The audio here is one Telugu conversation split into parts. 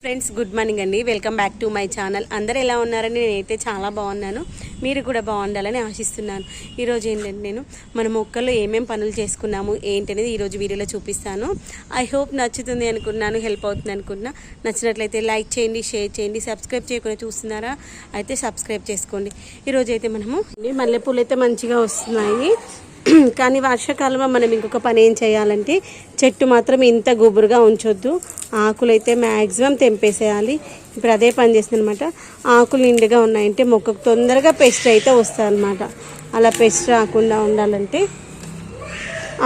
ఫ్రెండ్స్ గుడ్ మార్నింగ్ అండి. Welcome back to my channel. అందరు ఎలా ఉన్నారని నేనైతే చాలా బాగున్నాను. మీరు కూడా బాగుండాలని ఆశిస్తున్నాను. ఈరోజు ఏంటంటే నేను మన మొక్కల్లో ఏమేమి పనులు చేసుకున్నాము ఏంటనేది ఈరోజు వీడియోలో చూపిస్తాను. ఐ హోప్ నచ్చుతుంది అనుకున్నాను, హెల్ప్ అవుతుంది అనుకున్నా. నచ్చినట్లయితే లైక్ చేయండి, షేర్ చేయండి. సబ్స్క్రైబ్ చేయకుండా చూస్తున్నారా అయితే సబ్స్క్రైబ్ చేసుకోండి. ఈరోజు అయితే మనము మల్లెపూలు అయితే మంచిగా వస్తున్నాయి. కానీ వర్షాకాలంలో మనం ఇంకొక పని ఏం చేయాలంటే చెట్టు మాత్రం ఇంత గుబురుగా ఉంచొద్దు. ఆకులు అయితే మ్యాక్సిమం తెంపేసేయాలి. ఇప్పుడు అదే పని చేస్తుంది అనమాట. ఆకులు నిండుగా ఉన్నాయంటే మొక్కకు తొందరగా పెస్ట్ అయితే వస్తాయి అన్నమాట. అలా పెస్ట్ రాకుండా ఉండాలంటే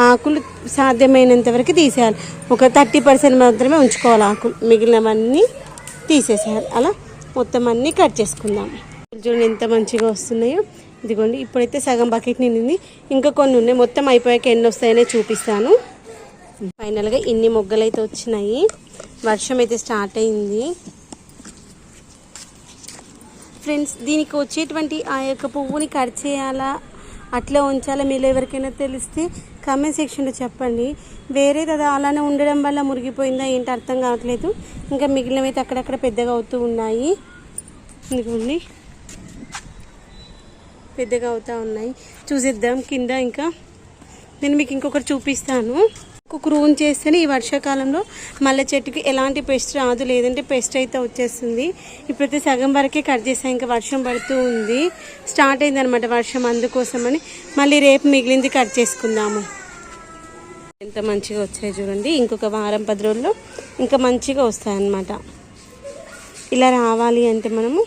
ఆకులు సాధ్యమైనంత వరకు తీసేయాలి. ఒక 30% మాత్రమే ఉంచుకోవాలి ఆకులు, మిగిలినవన్నీ తీసేసేయాలి. అలా మొత్తం అన్నీ కట్ చేసుకుందాం. చూడండి ఎంత మంచిగా వస్తున్నాయో. ఇదిగోండి ఇప్పుడైతే సగం బకెట్ నిండింది, ఇంకా కొన్ని ఉన్నాయి. మొత్తం అయిపోయాక ఎన్ని వస్తాయనే చూపిస్తాను. ఫైనల్గా ఇన్ని మొగ్గలు అయితే వచ్చినాయి. వర్షం అయితే స్టార్ట్ అయింది ఫ్రెండ్స్. దీనికి వచ్చేటువంటి ఆ యొక్క పువ్వుని కట్ చేయాలా అట్లా ఉంచాలా మీరు ఎవరికైనా తెలిస్తే కామెంట్ సెక్షన్లో చెప్పండి. వేరే కదా అలానే ఉండడం వల్ల మురిగిపోయిందా ఏంటి అర్థం కావట్లేదు. ఇంకా మిగిలినవైతే అక్కడక్కడ పెద్దగా అవుతూ ఉన్నాయి. ఇదిగోండి పెద్దగా అవుతూ ఉన్నాయి. చూసేద్దాం కింద. ఇంకా నేను మీకు ఇంకొకటి చూపిస్తాను. క్రూన్ చేస్తేనే ఈ వర్షాకాలంలో మల్లె చెట్టుకి ఎలాంటి పెస్ట్ రాదు, లేదంటే పెస్ట్ అయితే వచ్చేస్తుంది. ఇప్పుడైతే సగం వరకే కట్ చేస్తాను. ఇంకా వర్షం పడుతూ ఉంది, స్టార్ట్ అయింది అనమాట వర్షం. అందుకోసమని మళ్ళీ రేపు మిగిలింది కట్ చేసుకుందాము. ఎంత మంచిగా వచ్చాయి చూడండి. ఇంకొక వారం 10 రోజుల్లో ఇంకా మంచిగా వస్తాయన్నమాట. ఇలా రావాలి అంటే మనము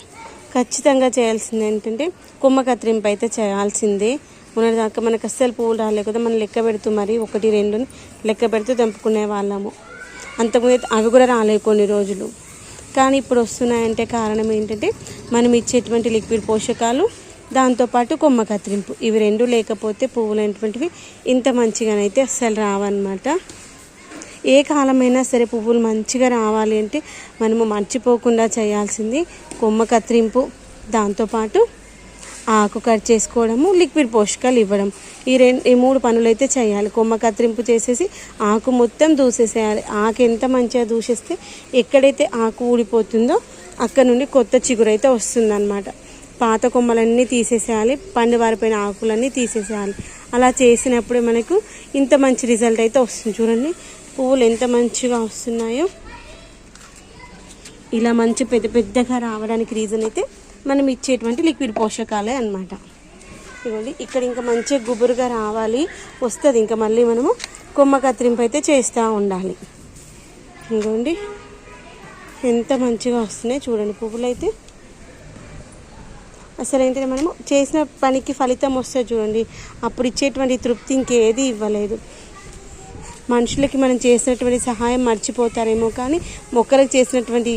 ఖచ్చితంగా చేయాల్సింది ఏంటంటే కొమ్మ కత్తిరింపు అయితే చేయాల్సిందే. ఉన్నదాకా మనకు అస్సలు పువ్వులు రాలే కదా, మనం లెక్క పెడుతూ మరి 1, 2 లెక్క పెడుతూ తెంపుకునే వాళ్ళము. అంతకుముందు అవి కూడా రాలేదు కొన్ని రోజులు, కానీ ఇప్పుడు వస్తున్నాయంటే కారణం ఏంటంటే మనం ఇచ్చేటువంటి లిక్విడ్ పోషకాలు, దాంతోపాటు కొమ్మ కత్తిరింపు. ఇవి 2 లేకపోతే పువ్వులు అనేటువంటివి ఇంత మంచిగానైతే అస్సలు రావన్నమాట. ఏ కాలమైనా సరే పువ్వులు మంచిగా రావాలి అంటే మనము మర్చిపోకుండా చేయాల్సింది కొమ్మ కత్తిరింపు, దాంతోపాటు ఆకు కట్ చేసుకోవడము, లిక్విడ్ పోషకాలు ఇవ్వడం. ఈ 3 పనులు అయితే చేయాలి. కొమ్మ కత్తిరింపు చేసేసి ఆకు మొత్తం దూసేసేయాలి. ఆకు ఎంత మంచిగా దూసేస్తే ఎక్కడైతే ఆకు ఊడిపోతుందో అక్కడ నుండి కొత్త చిగురు అయితే వస్తుందన్నమాట. పాత కొమ్మలన్నీ తీసేసేయాలి, పండు వారిపోయిన ఆకులన్నీ తీసేసేయాలి. అలా చేసినప్పుడే మనకు ఇంత మంచి రిజల్ట్ అయితే వస్తుంది. చూడండి పువ్వులు ఎంత మంచిగా వస్తున్నాయో. ఇలా మంచి పెద్దగా రావడానికి రీజన్ అయితే మనం ఇచ్చేటువంటి లిక్విడ్ పోషకాలే అన్నమాట. ఇవ్వండి ఇక్కడ ఇంకా మంచిగా గుబురుగా రావాలి, వస్తుంది. ఇంకా మళ్ళీ మనము కొమ్మ కత్తిరింపు అయితే చేస్తూ ఉండాలి. ఇదిగోండి ఎంత మంచిగా వస్తున్నాయి చూడండి పువ్వులు అయితే. అసలు ఏంటంటే మనము చేసిన పనికి ఫలితం వస్తుంది చూడండి, అప్పుడు ఇచ్చేటువంటి తృప్తి ఇంకేది ఇవ్వలేదు. మనుషులకి మనం చేసినటువంటి సహాయం మర్చిపోతారేమో, కానీ మొక్కలకు చేసినటువంటి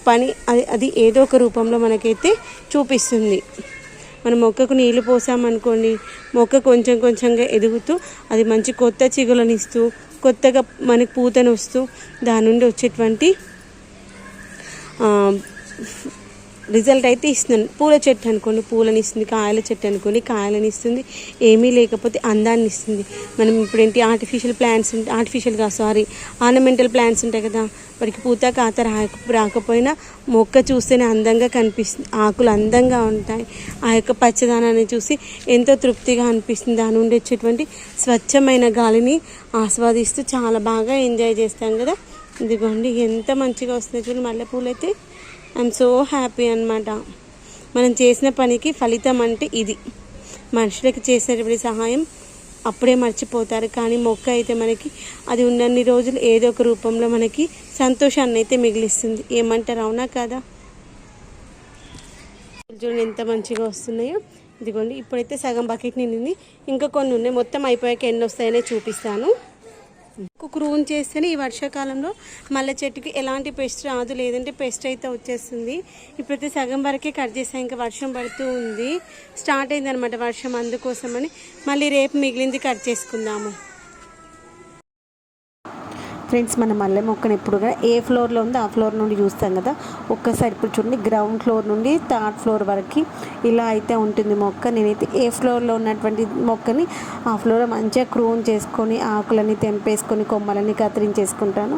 పని అది ఏదో ఒక రూపంలో మనకైతే చూపిస్తుంది. మనం మొక్కకు నీళ్లు పోసామనుకోండి, మొక్క కొంచెం కొంచెంగా ఎదుగుతూ అది మంచి కొత్త చిగులను ఇస్తూ, కొత్తగా మనకి పూతను వస్తూ, దాని నుండి వచ్చేటువంటి రిజల్ట్ అయితే ఇస్తుంది. పూల చెట్టు అనుకోండి పూలని ఇస్తుంది, కాయల చెట్టు అనుకోండి కాయలని ఇస్తుంది. ఏమీ లేకపోతే అందాన్ని ఇస్తుంది. మనం ఇప్పుడు ఏంటి ఆర్నమెంటల్ ప్లాంట్స్ ఉంటాయి కదా, వాటికి పూత కాత రాకపోయినా మొక్క చూస్తేనే అందంగా కనిపిస్తుంది, ఆకులు అందంగా ఉంటాయి. ఆ యొక్క పచ్చదనాన్ని చూసి ఎంతో తృప్తిగా అనిపిస్తుంది. దాని నుండి వచ్చేటువంటి స్వచ్ఛమైన గాలిని ఆస్వాదిస్తూ చాలా బాగా ఎంజాయ్ చేస్తాం కదా. ఇదిగోండి ఎంత మంచిగా వస్తుంది చూడండి మల్లెపూలు అయితే. ఐఎమ్ సో హ్యాపీ అనమాట. మనం చేసిన పనికి ఫలితం అంటే ఇది. మనుషులకి చేసేటువంటి సహాయం అప్పుడే మర్చిపోతారు, కానీ మొక్క అయితే మనకి అది ఉన్నన్ని రోజులు ఏదో ఒక రూపంలో మనకి సంతోషాన్ని అయితే మిగిలిస్తుంది. ఏమంటారు, అవునా కదా? చూడండి ఎంత మంచిగా వస్తున్నాయో. ఇదిగోండి ఇప్పుడైతే సగం బకెట్ నిండింది, ఇంకా కొన్ని ఉన్నాయి. మొత్తం అయిపోయాక ఎన్ని వస్తాయనే చూపిస్తాను. క్రూన్ చేస్తేనే ఈ వర్షాకాలంలో మల్లె చెట్టుకి ఎలాంటి పెస్ట్ రాదు, లేదంటే పెస్ట్ అయితే వచ్చేస్తుంది. ఇప్పుడైతే సగం వరకే కట్ చేస్తాను. ఇంకా వర్షం పడుతూ ఉంది, స్టార్ట్ అయింది అనమాట వర్షం. అందుకోసమని మళ్ళీ రేపు మిగిలింది కట్ చేసుకుందాము. ఫ్రెండ్స్ మన మల్లె మొక్కను ఎప్పుడు కూడా ఏ ఫ్లోర్లో ఉందో ఆ ఫ్లోర్ నుండి చూస్తాం కదా, ఒక్కసారి ఇప్పుడు చూడండి గ్రౌండ్ ఫ్లోర్ నుండి థర్డ్ ఫ్లోర్ వరకు ఇలా అయితే ఉంటుంది మొక్క. నేనైతే ఏ ఫ్లోర్లో ఉన్నటువంటి మొక్కని ఆ ఫ్లోర్ మంచిగా క్రూన్ చేసుకొని ఆకులన్నీ తెంపేసుకొని కొమ్మలన్నీ కత్తిరించేసుకుంటాను.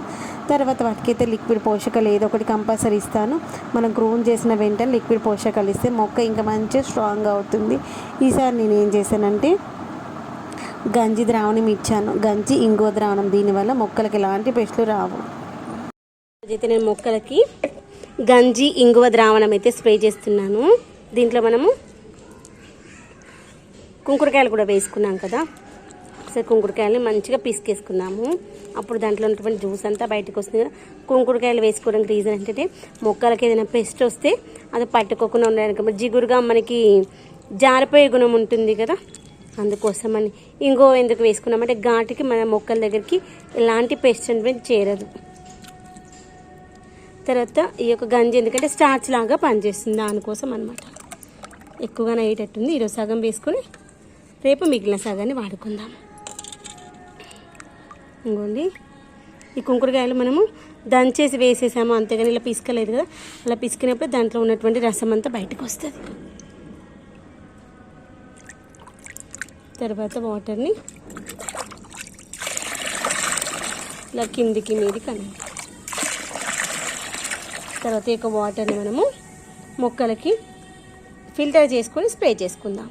తర్వాత వాటికైతే లిక్విడ్ పోషకాలు ఏదో ఒకటి కంపల్సరీ ఇస్తాను. మనం క్రూన్ చేసిన వెంటనే లిక్విడ్ పోషకాలు ఇస్తే మొక్క ఇంకా మంచిగా స్ట్రాంగ్ అవుతుంది. ఈసారి నేను ఏం చేశానంటే గంజి ద్రావణం ఇచ్చాను, గంజి ఇంగువ ద్రావణం. దీనివల్ల మొక్కలకి ఎలాంటి పెస్టులు రావు. అయితే నేను మొక్కలకి గంజి ఇంగువ ద్రావణం అయితే స్ప్రే చేస్తున్నాను. దీంట్లో మనము కుంకుడుకాయలు కూడా వేసుకున్నాం కదా, ఒకసారి కుంకుడుకాయలని మంచిగా పిసికేసుకున్నాము. అప్పుడు దాంట్లో ఉన్నటువంటి జ్యూస్ అంతా బయటకు వస్తుంది కదా. కుంకుడుకాయలు వేసుకోవడానికి రీజన్ ఏంటంటే మొక్కలకి ఏదైనా పెస్ట్ వస్తే అది పట్టుకోకుండా ఉండడానికి, జిగురుగా మనకి జారిపోయే గుణం ఉంటుంది కదా, అందుకోసమని. ఇంకో ఎందుకు వేసుకున్నామంటే ఘాటుకి మన మొక్కల దగ్గరికి ఎలాంటి పెస్ట్ అనేది చేరదు. తర్వాత ఈ యొక్క గంజి ఎందుకంటే స్టార్చ్ లాగా పనిచేస్తుంది, దానికోసం అనమాట. ఎక్కువగానే అయ్యేటట్టుంది. ఈరోజు సగం వేసుకొని రేపు మిగిలిన సగాన్ని వాడుకుందాం. ఇంకోండి ఈ కుంకుడుకాయలు మనము దంచేసి వేసేసాము, అంతేగాని ఇలా పిసుకలేదు కదా. అలా పిసికినప్పుడు దాంట్లో ఉన్నటువంటి రసం అంతా బయటకు వస్తుంది. తర్వాత వాటర్ని ఇలా కిందికి మీదికి అనండి. తర్వాత ఈ యొక్క వాటర్ని మనము మొక్కలకి ఫిల్టర్ చేసుకొని స్ప్రే చేసుకుందాం.